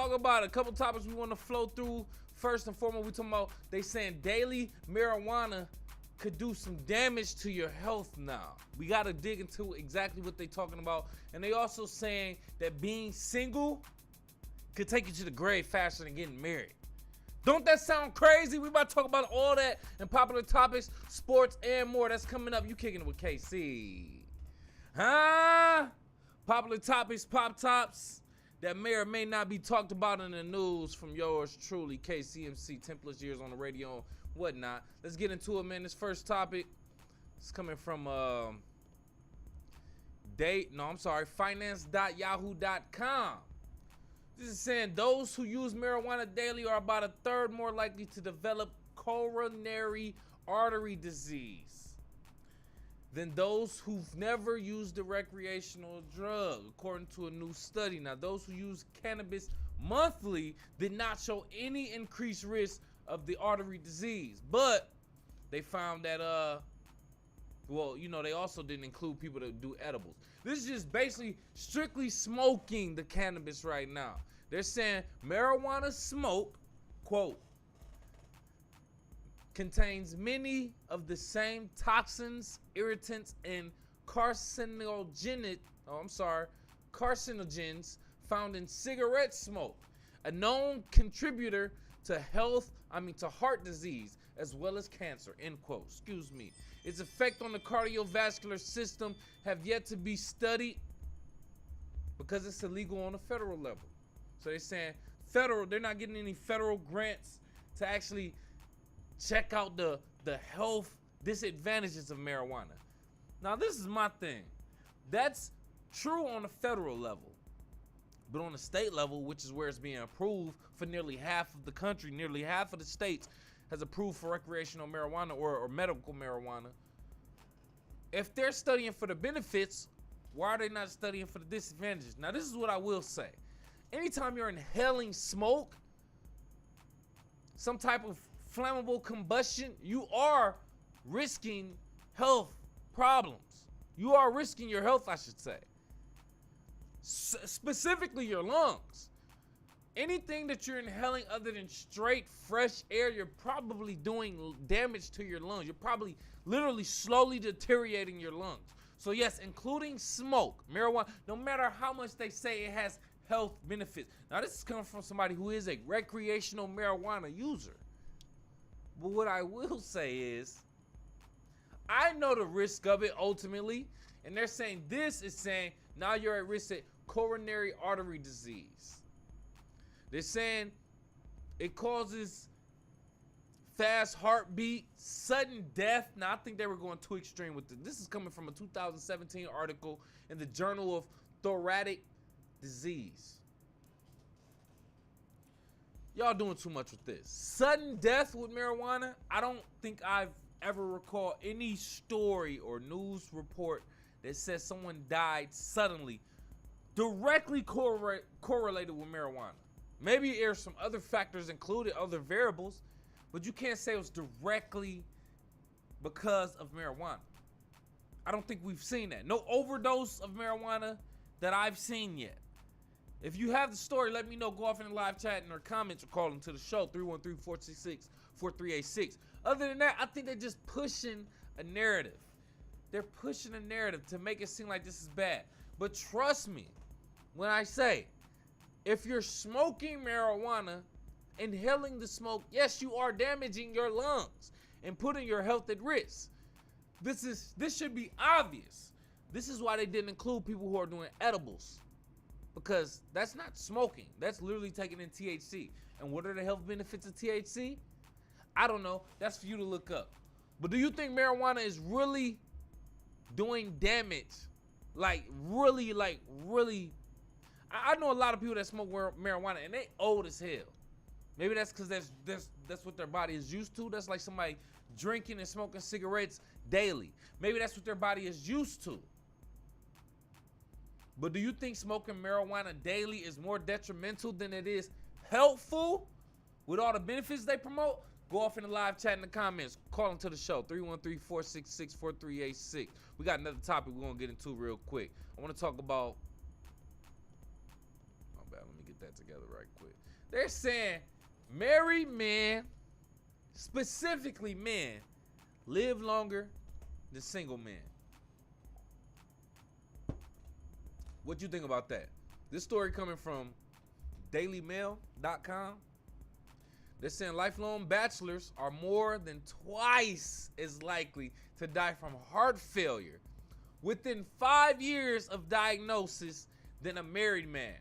talk about a couple topics we want to flow through. First and foremost, we talking about they saying daily marijuana could do some damage to your health now. We got to dig into exactly what they talking about. And they also saying that being single could take you to the grave faster than getting married. Don't that sound crazy? We about to talk about all that and popular topics, sports, and more. That's coming up. You kicking it with KC. Huh? Popular topics, pop tops that may or may not be talked about in the news from yours truly, KCMC, 10 plus years on the radio and whatnot. Let's get into it, man. This first topic is coming from finance.yahoo.com. This is saying those who use marijuana daily are about a third more likely to develop coronary artery disease than those who've never used a recreational drug, according to a new study. Now, those who use cannabis monthly did not show any increased risk of the artery disease, but they found that they also didn't include people that do edibles. This is just basically strictly smoking the cannabis right now. They're saying marijuana smoke, quote, contains many of the same toxins, irritants, and carcinogens found in cigarette smoke, a known contributor to heart disease, as well as cancer, end quote. Excuse me. Its effect on the cardiovascular system have yet to be studied because it's illegal on a federal level. So they're saying they're not getting any federal grants to actually check out the health disadvantages of marijuana. Now, this is my thing. That's true on the federal level. But on the state level, which is where it's being approved for nearly half of the country, nearly half of the states has approved for recreational marijuana or medical marijuana. If they're studying for the benefits, why are they not studying for the disadvantages? Now, this is what I will say. Anytime you're inhaling smoke, some type of flammable combustion, you are risking health problems. You are risking your health, I should say. Specifically your lungs. Anything that you're inhaling other than straight fresh air, you're probably doing damage to your lungs. You're probably literally slowly deteriorating your lungs. So yes, including smoke, marijuana, no matter how much they say it has health benefits. Now, this is coming from somebody who is a recreational marijuana user. But what I will say is, I know the risk of it ultimately, and they're saying this is saying now you're at risk of coronary artery disease. They're saying it causes fast heartbeat, sudden death. Now, I think they were going too extreme with this. This is coming from a 2017 article in the Journal of Thoracic Disease. Y'all doing too much with this. Sudden death with marijuana, I don't think I've ever recalled any story or news report that says someone died suddenly directly correlated with marijuana. Maybe there's some other factors included, other variables, but you can't say it was directly because of marijuana. I don't think we've seen that. No overdose of marijuana that I've seen yet. If you have the story, let me know. Go off in the live chat in or comments or call into the show, 313-466-4386. Other than that, I think they're just pushing a narrative. They're pushing a narrative to make it seem like this is bad. But trust me when I say, if you're smoking marijuana, inhaling the smoke, yes, you are damaging your lungs and putting your health at risk. This should be obvious. This is why they didn't include people who are doing edibles, because that's not smoking. That's literally taking in THC. And what are the health benefits of THC? I don't know. That's for you to look up. But do you think marijuana is really doing damage? Really? I know a lot of people that smoke marijuana and they old as hell. Maybe that's because that's what their body is used to. That's like somebody drinking and smoking cigarettes daily. Maybe that's what their body is used to. But do you think smoking marijuana daily is more detrimental than it is helpful with all the benefits they promote? Go off in the live chat in the comments. Call into the show, 313-466-4386. We got another topic we're going to get into real quick. I want to talk about... My bad, let me get that together right quick. They're saying married men, specifically men, live longer than single men. What you think about that? This story coming from dailymail.com. They're saying lifelong bachelors are more than twice as likely to die from heart failure within 5 years of diagnosis than a married man.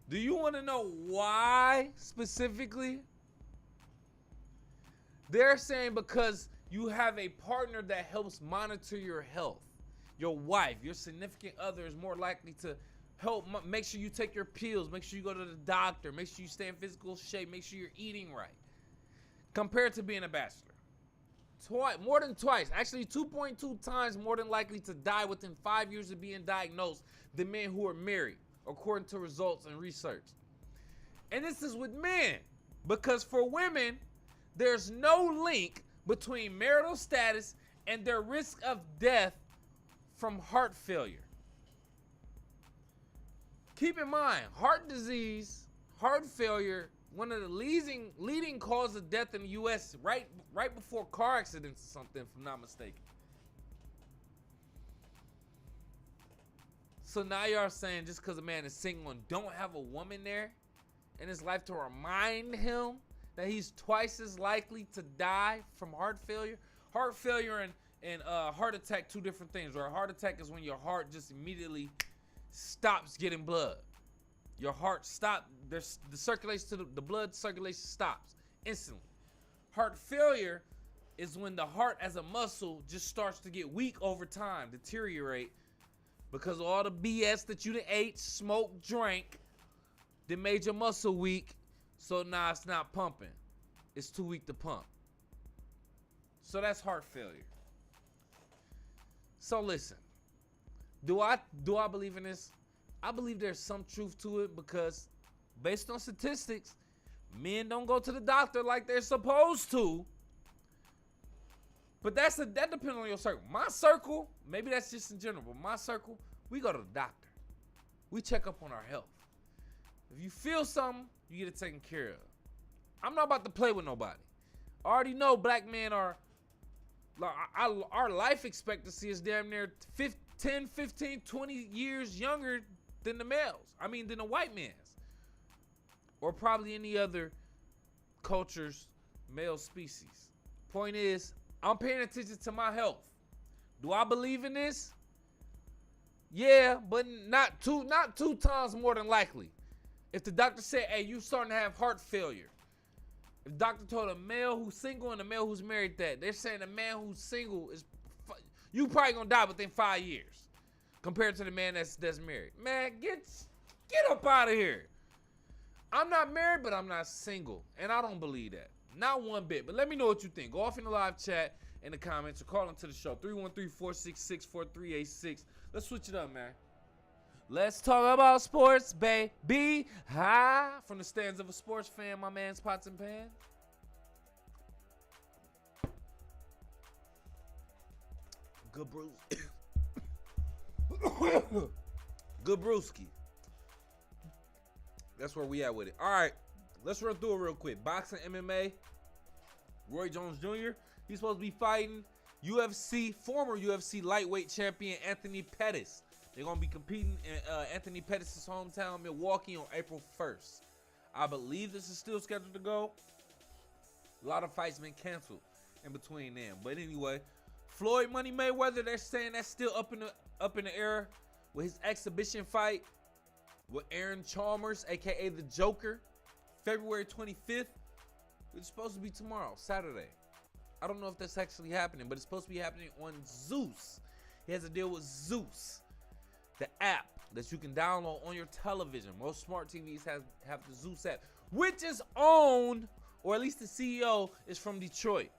Do you want to know why specifically? They're saying because you have a partner that helps monitor your health. Your wife, your significant other is more likely to help make sure you take your pills, make sure you go to the doctor, make sure you stay in physical shape, make sure you're eating right. Compared to being a bachelor. More than twice, actually 2.2 times more than likely to die within 5 years of being diagnosed than men who are married, according to results and research. And this is with men, because for women, there's no link between marital status and their risk of death from heart failure. Keep in mind, heart disease, heart failure, one of the leading causes of death in the U.S. right before car accidents or something, if I'm not mistaken. So now y'all saying just because a man is single and don't have a woman there in his life to remind him that he's twice as likely to die from heart failure? Heart failure and heart attack, two different things. Or a heart attack is when your heart just immediately stops getting blood. Your heart stops, the circulation to the blood circulation stops instantly. Heart failure is when the heart as a muscle just starts to get weak over time, deteriorate, because of all the BS that you done ate, smoked, drank, that made your muscle weak. So now it's not pumping. It's too weak to pump. So that's heart failure. So listen, do I believe in this? I believe there's some truth to it because based on statistics, men don't go to the doctor like they're supposed to. But that depends on your circle. My circle, maybe that's just in general, but my circle, we go to the doctor. We check up on our health. If you feel something, you get it taken care of. I'm not about to play with nobody. I already know black men are, our life expectancy is damn near 10, 15, 20 years younger than the males. I mean, than the white man's. Or probably any other culture's male species. Point is, I'm paying attention to my health. Do I believe in this? Yeah, but not two times more than likely. If the doctor said, hey, you starting to have heart failure. If the doctor told a male who's single and a male who's married that, they're saying a man who's single is, you probably gonna die within 5 years compared to the man that's married. Man, get up out of here. I'm not married, but I'm not single. And I don't believe that. Not one bit. But let me know what you think. Go off in the live chat in the comments or call into the show. 313-466-4386. Let's switch it up, man. Let's talk about sports, baby. Hi. From the stands of a sports fan, my man's Pots and Pan. Good Bruce. Good brewski. That's where we at with it. All right, let's run through it real quick. Boxing, MMA. Roy Jones Jr. He's supposed to be fighting former UFC lightweight champion Anthony Pettis. They're gonna be competing in Anthony Pettis' hometown, Milwaukee, on April 1st. I believe this is still scheduled to go. A lot of fights been canceled in between them, but anyway, Floyd Money Mayweather. They're saying that's still up in the air with his exhibition fight with Aaron Chalmers, aka the Joker, February 25th, which is supposed to be tomorrow, Saturday. I don't know if that's actually happening, but it's supposed to be happening on Zeus. He has a deal with Zeus, the app that you can download on your television. Most smart TVs have the Zeus app, which is owned, or at least the CEO is from Detroit.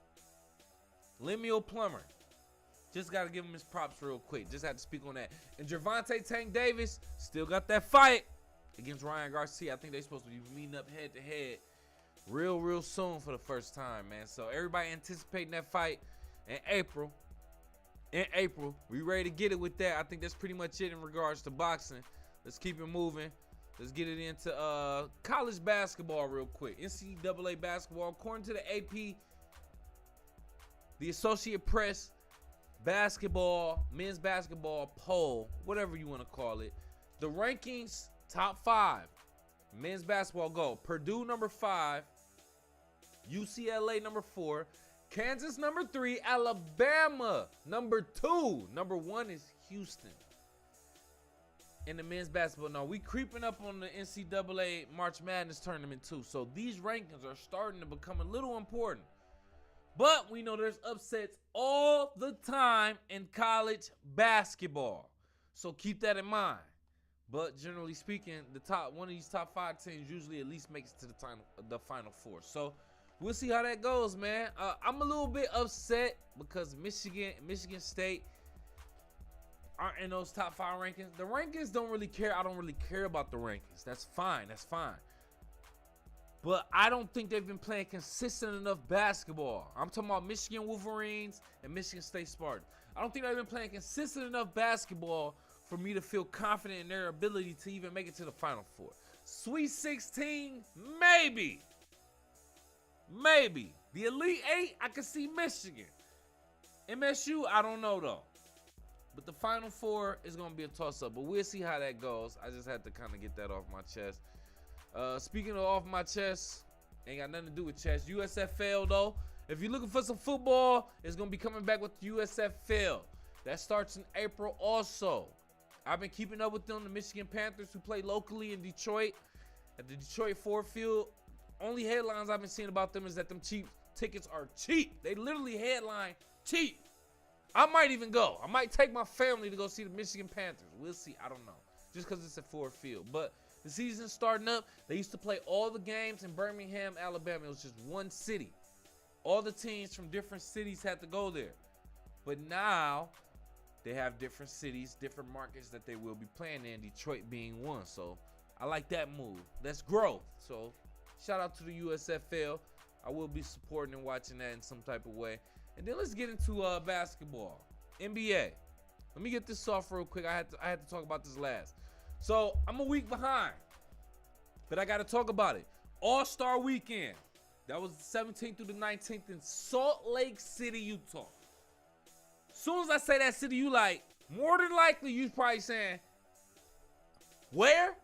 Lemuel Plummer. Just got to give him his props real quick. Just had to speak on that. And Gervonta Tank Davis still got that fight against Ryan Garcia. I think they're supposed to be meeting up head to head real soon for the first time, man. So everybody anticipating that fight in April. We ready to get it with that. I think that's pretty much it in regards to boxing. Let's keep it moving. Let's get it into college basketball real quick. NCAA basketball, according to the AP, the Associated Press basketball, men's basketball poll, whatever you want to call it. The rankings, top 5. Men's basketball go. Purdue number 5. UCLA number 4. Kansas number 3. Alabama number 2. Number 1 is Houston. In the men's basketball, now we creeping up on the NCAA March Madness tournament too. So these rankings are starting to become a little important. But we know there's upsets all the time in college basketball. So keep that in mind. But generally speaking, one of these top 5 teams usually at least makes it to the final 4. So we'll see how that goes, man. I'm a little bit upset because Michigan State aren't in those top 5 rankings. The rankings don't really care. I don't really care about the rankings. That's fine. But I don't think they've been playing consistent enough basketball. I'm talking about Michigan Wolverines and Michigan State Spartans. I don't think they've been playing consistent enough basketball for me to feel confident in their ability to even make it to the Final Four. Sweet 16, maybe. The Elite 8, I can see Michigan. MSU, I don't know though. But the Final Four is going to be a toss-up. But we'll see how that goes. I just had to kind of get that off my chest. Speaking of off my chest, ain't got nothing to do with chest. USFL, though. If you're looking for some football, it's going to be coming back with USFL. That starts in April also. I've been keeping up with them, the Michigan Panthers, who play locally in Detroit at the Detroit Ford Field. Only headlines I've been seeing about them is that them tickets are cheap. They literally headline cheap. I might even go. I might take my family to go see the Michigan Panthers. We'll see. I don't know. Just because it's at Ford Field. But the season's starting up. They used to play all the games in Birmingham, Alabama. It was just one city. All the teams from different cities had to go there. But now they have different cities, different markets that they will be playing in, Detroit being one. So I like that move. That's growth. So shout out to the USFL. I will be supporting and watching that in some type of way. And then let's get into basketball. NBA. Let me get this off real quick. I had to talk about this last. So I'm a week behind, but I got to talk about it. All-Star Weekend. That was the 17th through the 19th in Salt Lake City, Utah. As soon as I say that city, you like, more than likely, you probably saying, where?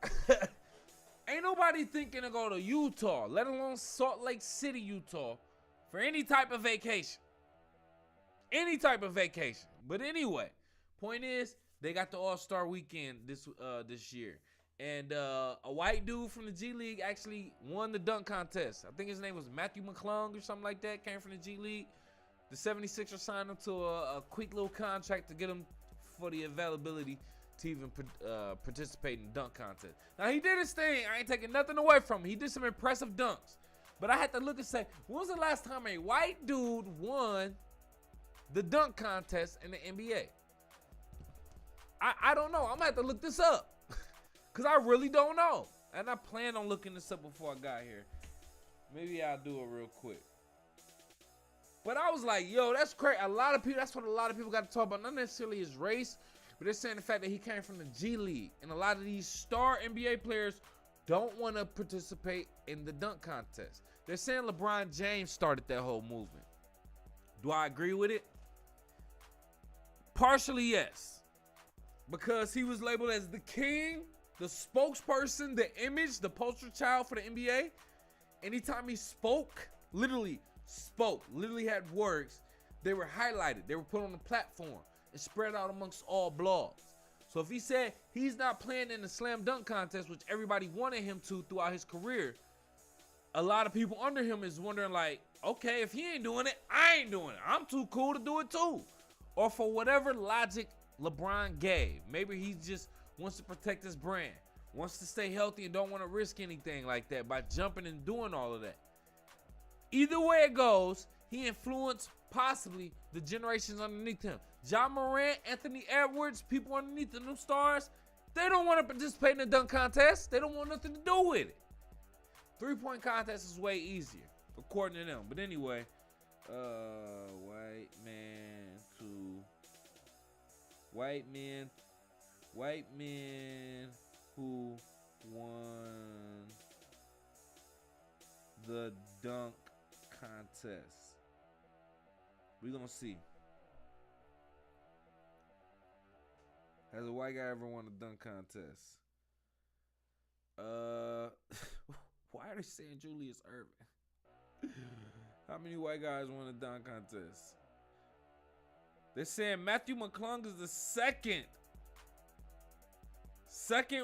Ain't nobody thinking to go to Utah, let alone Salt Lake City, Utah, for any type of vacation. Any type of vacation. But anyway, point is, they got the All-Star Weekend this year. And a white dude from the G League actually won the dunk contest. I think his name was Matthew McClung or something like that. Came from the G League. The 76ers signed him to a quick little contract to get him for the availability to even participate in the dunk contest. Now, he did his thing. I ain't taking nothing away from him. He did some impressive dunks. But I had to look and say, when was the last time a white dude won the dunk contest in the NBA? I don't know. I'm going to have to look this up. Because I really don't know. And I planned on looking this up before I got here. Maybe I'll do it real quick. But I was like, yo, that's crazy. That's what a lot of people got to talk about. Not necessarily his race, but they're saying the fact that he came from the G League. And a lot of these star NBA players don't want to participate in the dunk contest. They're saying LeBron James started that whole movement. Do I agree with it? Partially, yes. Because he was labeled as the king, the spokesperson, the image, the poster child for the NBA. Anytime he spoke, literally had words, they were highlighted. They were put on the platform and spread out amongst all blogs. So if he said he's not playing in the slam dunk contest, which everybody wanted him to throughout his career, a lot of people under him is wondering like, okay, if he ain't doing it, I ain't doing it. I'm too cool to do it too. Or for whatever logic LeBron gave. Maybe he just wants to protect his brand, wants to stay healthy and don't want to risk anything like that by jumping and doing all of that. Either way it goes, he influenced possibly the generations underneath him. John Morant, Anthony Edwards, people underneath them stars, they don't want to participate in the dunk contest. They don't want nothing to do with it. 3-point contest is way easier, according to them. But anyway, white men who won the dunk contest? We're going to see. Has a white guy ever won a dunk contest? Why are they saying Julius Erving? How many white guys won a dunk contest? They're saying Matthew McClung is the second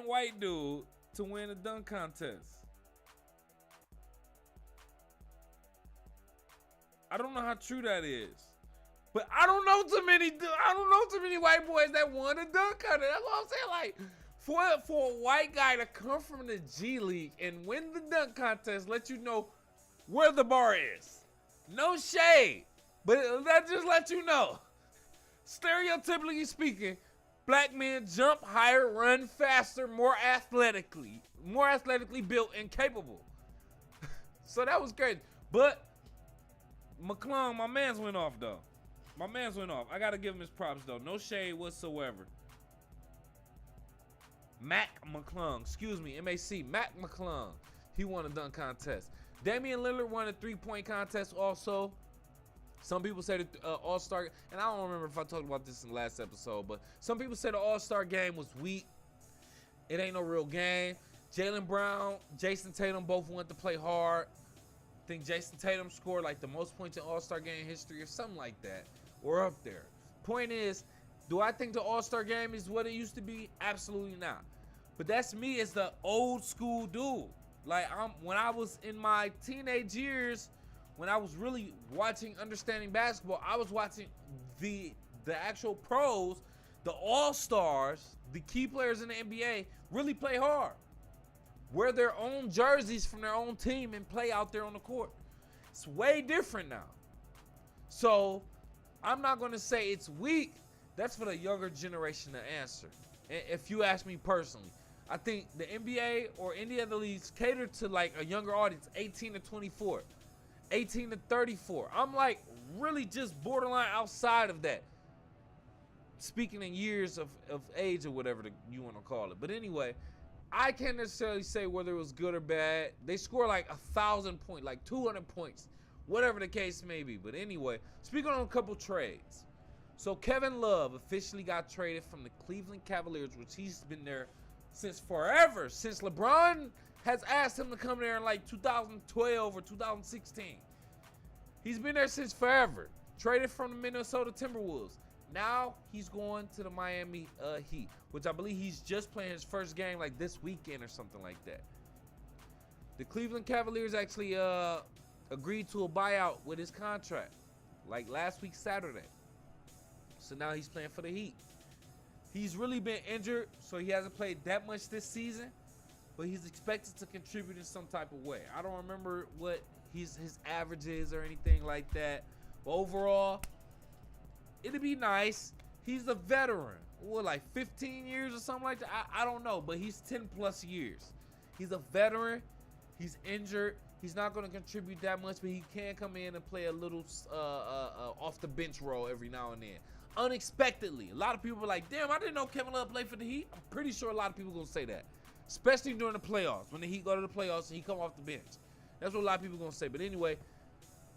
white dude to win a dunk contest. I don't know how true that is, but I don't know too many white boys that won a dunk contest. That's what I'm saying. Like, for a white guy to come from the G League and win the dunk contest, let you know where the bar is. No shade, but that just lets you know. Stereotypically speaking, black men jump higher, run faster, more athletically built and capable. So that was crazy. But McClung, my man's went off though. I gotta give him his props though. No shade whatsoever. Mac McClung, Mac McClung. He won a dunk contest. Damian Lillard won a 3-point contest also. Some people say the All-Star, and I don't remember if I talked about this in the last episode, but some people say the All-Star game was weak. It ain't no real game. Jaylen Brown, Jason Tatum both went to play hard. I think Jason Tatum scored like the most points in All-Star game history or something like that. Or up there. Point is, do I think the All-Star game is what it used to be? Absolutely not. But that's me as the old school dude. Like, when I was in my teenage years, when I was really understanding basketball, I was watching the actual pros, the all-stars, the key players in the NBA really play hard. Wear their own jerseys from their own team and play out there on the court. It's way different now. So I'm not going to say it's weak. That's for the younger generation to answer. If you ask me personally, I think the NBA or any other leagues cater to like a younger audience, 18 to 24. 18 to 34. I'm like really just borderline outside of that. Speaking in years of age or whatever you want to call it. But anyway, I can't necessarily say whether it was good or bad. They score like 1,000 points, like 200 points, whatever the case may be. But anyway, speaking on a couple trades. So Kevin Love officially got traded from the Cleveland Cavaliers, which he's been there since forever, since LeBron has asked him to come there in like 2012 or 2016. He's been there since forever. Traded from the Minnesota Timberwolves. Now he's going to the Miami Heat, which I believe he's just playing his first game like this weekend or something like that. The Cleveland Cavaliers actually agreed to a buyout with his contract like last week Saturday. So now he's playing for the Heat. He's really been injured, so he hasn't played that much this season, but he's expected to contribute in some type of way. I don't remember what his average is or anything like that. But overall, it'd be nice. He's a veteran. What, like 15 years or something like that? I don't know, but he's 10 plus years. He's a veteran. He's injured. He's not going to contribute that much, but he can come in and play a little off the bench role every now and then. Unexpectedly. A lot of people are like, damn, I didn't know Kevin Love played for the Heat. I'm pretty sure a lot of people are going to say that. Especially during the playoffs. When the Heat go to the playoffs and he come off the bench. That's what a lot of people are going to say. But anyway,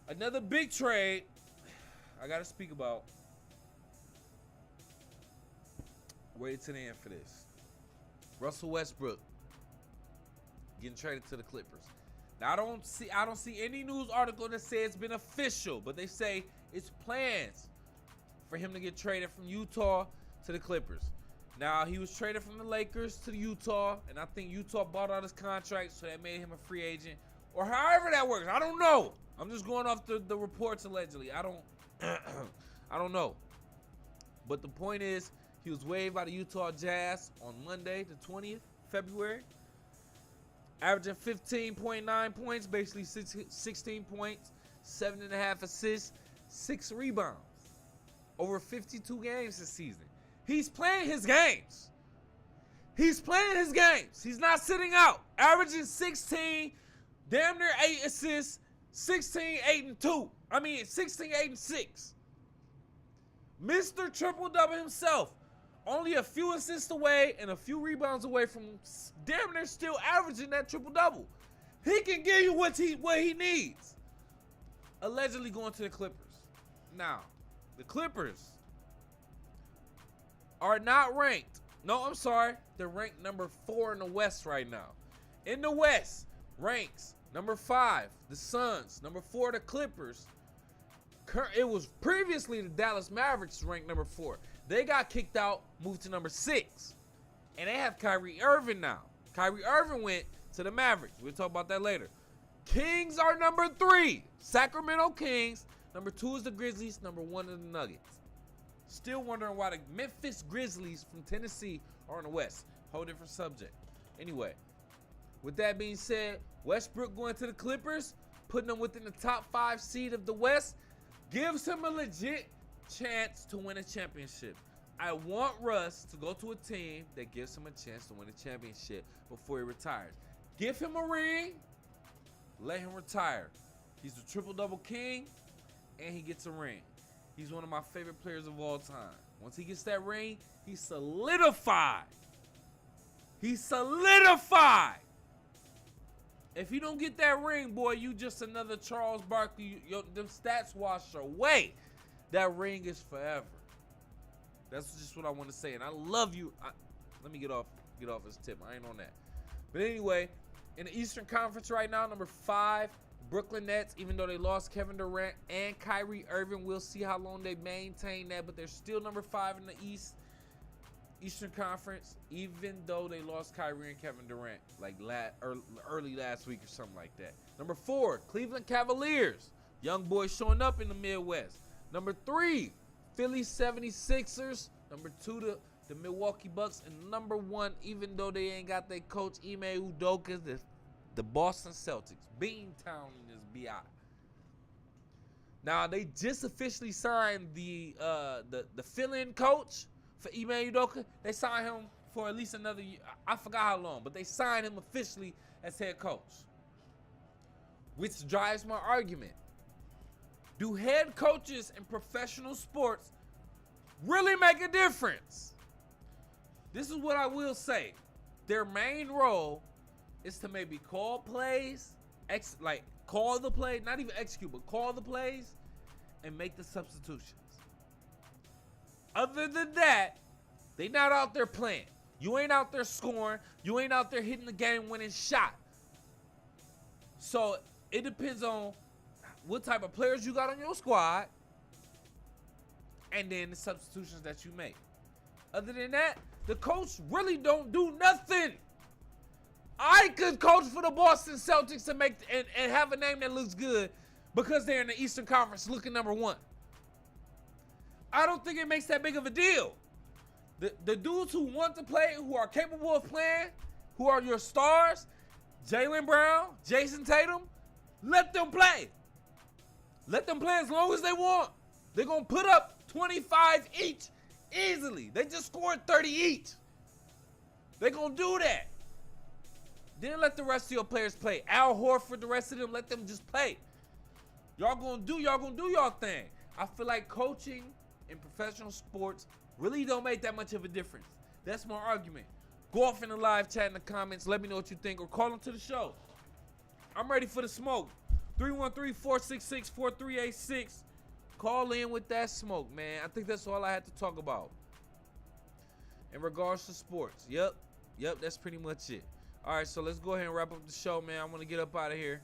another big trade I got to speak about. Wait to the end for this. Russell Westbrook getting traded to the Clippers. Now I don't see any news article that says it's been official, but they say it's plans for him to get traded from Utah to the Clippers. Now he was traded from the Lakers to Utah, and I think Utah bought out his contract, so that made him a free agent, or however that works. I don't know. I'm just going off the reports allegedly. I don't know. But the point is, he was waived by the Utah Jazz on Monday, the 20th February. Averaging 15.9 points, basically 16 points, 7.5 assists, 6 rebounds. Over 52 games this season. He's playing his games. He's not sitting out. Averaging 16, damn near 8 assists, 16, 8, and 2. 16, 8, and 6. Mr. Triple-Double himself. only a few assists away and a few rebounds away from damn near still averaging that triple-double. He can give you what he needs. Allegedly going to the Clippers. Now, the Clippers are not ranked. No, I'm sorry. They're ranked number 4 in the West right now. In the West, ranks number 5, the Suns. Number 4, the Clippers. It was previously the Dallas Mavericks ranked number 4. They got kicked out, moved to number 6. And they have Kyrie Irving now. Kyrie Irving went to the Mavericks. We'll talk about that later. Kings are number 3. Sacramento Kings. Number 2 is the Grizzlies. Number 1 is the Nuggets. Still wondering why the Memphis Grizzlies from Tennessee are in the West. Whole different subject. Anyway, with that being said, Westbrook going to the Clippers, putting them within the top 5 seed of the West, gives him a legit chance to win a championship. I want Russ to go to a team that gives him a chance to win a championship before he retires. Give him a ring, let him retire. He's the triple-double king, and he gets a ring. He's one of my favorite players of all time. Once he gets that ring, he's solidified. He's solidified. If you don't get that ring, boy, you just another Charles Barkley. Them stats wash away. That ring is forever. That's just what I want to say. And I love you. Let me get off his tip. I ain't on that. But anyway, in the Eastern Conference right now, number 5, Brooklyn Nets. Even though they lost Kevin Durant and Kyrie Irving, we'll see how long they maintain that. But they're still number 5 in the Eastern Conference, even though they lost Kyrie and Kevin Durant like early last week or something like that. Number 4, Cleveland Cavaliers. Young boys showing up in the Midwest. Number 3, Philly 76ers. Number 2, the Milwaukee Bucks. And number 1, even though they ain't got their coach Ime Udoka, the Boston Celtics. Beantown in this BI. Now, they just officially signed the fill-in coach for Ime Udoka. They signed him for at least another year. I forgot how long, but they signed him officially as head coach. Which drives my argument. Do head coaches in professional sports really make a difference? This is what I will say. Their main role is to maybe call plays, call the play, not even execute, but call the plays and make the substitutions. Other than that, they not out there playing. You ain't out there scoring. You ain't out there hitting the game-winning shot. So it depends on what type of players you got on your squad and then the substitutions that you make. Other than that, the coach really don't do nothing. I could coach for the Boston Celtics and make and have a name that looks good because they're in the Eastern Conference looking number 1. I don't think it makes that big of a deal. The dudes who want to play, who are capable of playing, who are your stars, Jaylen Brown, Jason Tatum, let them play. Let them play as long as they want. They're going to put up 25 each easily. They just scored 30 each. They're going to do that. Then let the rest of your players play. Al Horford, the rest of them, let them just play. Y'all going to do y'all thing. I feel like coaching in professional sports really don't make that much of a difference. That's my argument. Go off in the live chat in the comments. Let me know what you think or call into the show. I'm ready for the smoke. 313-466-4386. Call in with that smoke, man. I think that's all I had to talk about in regards to sports. Yep, that's pretty much it. All right, so let's go ahead and wrap up the show, man. I want to get up out of here.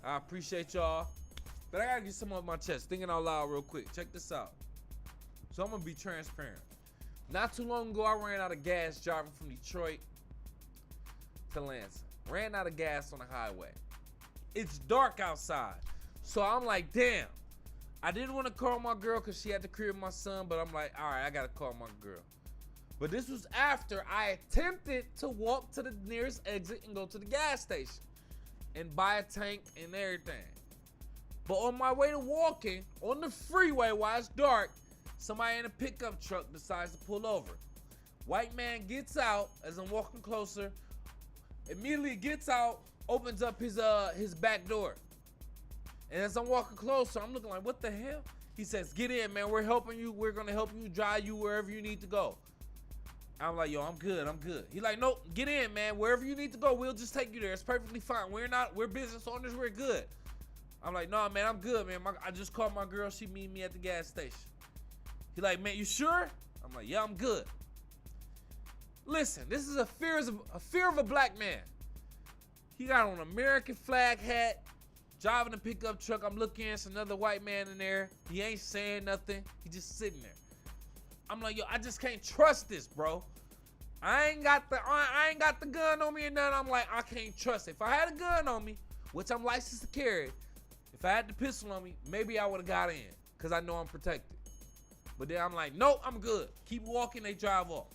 I appreciate y'all. But I got to get some off my chest. Thinking out loud real quick. Check this out. So I'm going to be transparent. Not too long ago, I ran out of gas driving from Detroit to Lansing. Ran out of gas on the highway. It's dark outside. So I'm like, damn. I didn't want to call my girl because she had to crib my son. But I'm like, all right, I got to call my girl. But this was after I attempted to walk to the nearest exit and go to the gas station and buy a tank and everything. But on my way to walking on the freeway while it's dark, somebody in a pickup truck decides to pull over. White man gets out as I'm walking closer, immediately gets out, opens up his back door. And as I'm walking closer, I'm looking like, what the hell? He says, get in, man. We're helping you. We're going to help you, drive you wherever you need to go. I'm like, yo, I'm good. He like, nope, get in, man. Wherever you need to go, we'll just take you there. It's perfectly fine. We're business owners. We're good. I'm like, no, man, I'm good, man. I just called my girl. She meet me at the gas station. He like, man, you sure? I'm like, yeah, I'm good. Listen, this is a fear of a black man. He got on an American flag hat, driving a pickup truck. I'm looking, it's another white man in there. He ain't saying nothing. He just sitting there. I'm like, yo, I just can't trust this, bro. I ain't got the gun on me and nothing. I'm like, I can't trust it. If I had a gun on me, which I'm licensed to carry, if I had the pistol on me, maybe I would have got in, because I know I'm protected. But then I'm like, nope, I'm good. Keep walking, they drive off.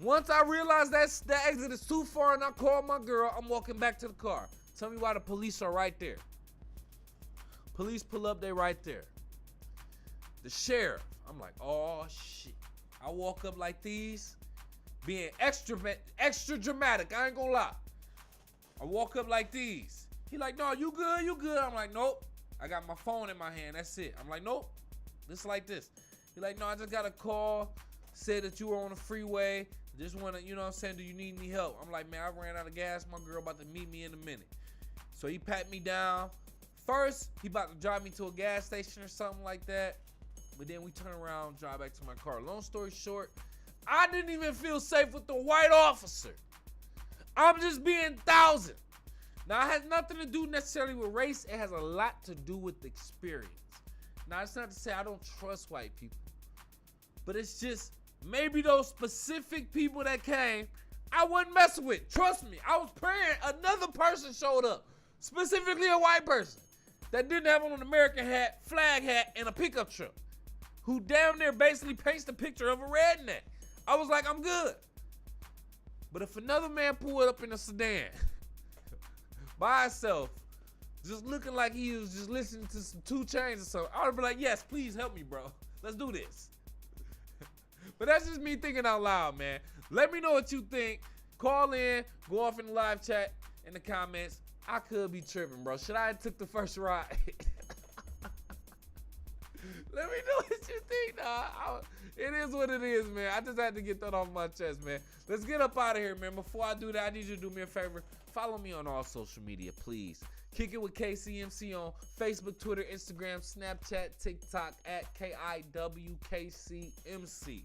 Once I realize that exit is too far and I call my girl, I'm walking back to the car. Tell me why the police are right there. Police pull up, they right there. The sheriff, I'm like, oh shit. I walk up like these, being extra dramatic, I ain't gonna lie. I walk up like these. He like, no, you good. I'm like, nope. I got my phone in my hand, that's it. I'm like, nope, this like this. He like, no, I just got a call, said that you were on the freeway. Just wanna, you know what I'm saying, do you need any help? I'm like, man, I ran out of gas. My girl about to meet me in a minute. So he pat me down. First, he about to drive me to a gas station or something like that. But then we turn around, drive back to my car. Long story short, I didn't even feel safe with the white officer. I'm just being thousand. Now, it has nothing to do necessarily with race. It has a lot to do with experience. Now, it's not to say I don't trust white people. But it's just, maybe those specific people that came, I wasn't messing with. Trust me, I was praying another person showed up. Specifically a white person that didn't have on an American hat, flag hat, and a pickup truck. Who damn near basically paints the picture of a redneck. I was like, I'm good. But if another man pulled up in a sedan by himself, just looking like he was just listening to some 2 Chainz or something, I would be like, yes, please help me, bro. Let's do this. But that's just me thinking out loud, man. Let me know what you think. Call in, go off in the live chat, in the comments. I could be tripping, bro. Should I have took the first ride? Let me know what you think, dog. It is what it is, man. I just had to get that off my chest, man. Let's get up out of here, man. Before I do that, I need you to do me a favor. Follow me on all social media, please. Kick It with KCMC on Facebook, Twitter, Instagram, Snapchat, TikTok at KIWKCMC.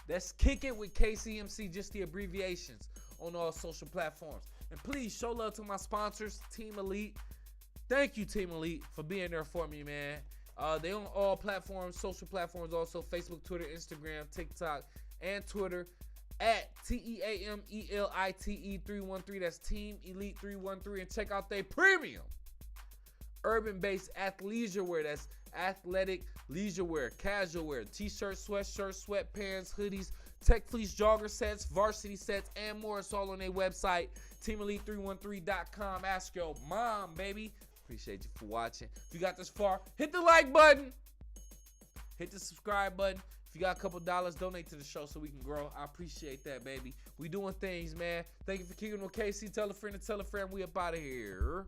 That's Kick It with KCMC, just the abbreviations on all social platforms. And please show love to my sponsors, Team Elite. Thank you, Team Elite, for being there for me, man. They on all platforms, social platforms also, Facebook, Twitter, Instagram, TikTok, and Twitter at TEAMELITE313. That's Team Elite 313. And check out their premium urban-based athleisure wear. That's athletic leisure wear, casual wear, t-shirts, sweatshirts, sweatpants, hoodies, tech fleece jogger sets, varsity sets, and more. It's all on their website, teamelite313.com. Ask your mom, baby. Appreciate you for watching. If you got this far, hit the like button. Hit the subscribe button. If you got a couple dollars, donate to the show so we can grow. I appreciate that, baby. We doing things, man. Thank you for kicking with KC. Tell a friend to tell a friend. We up out of here.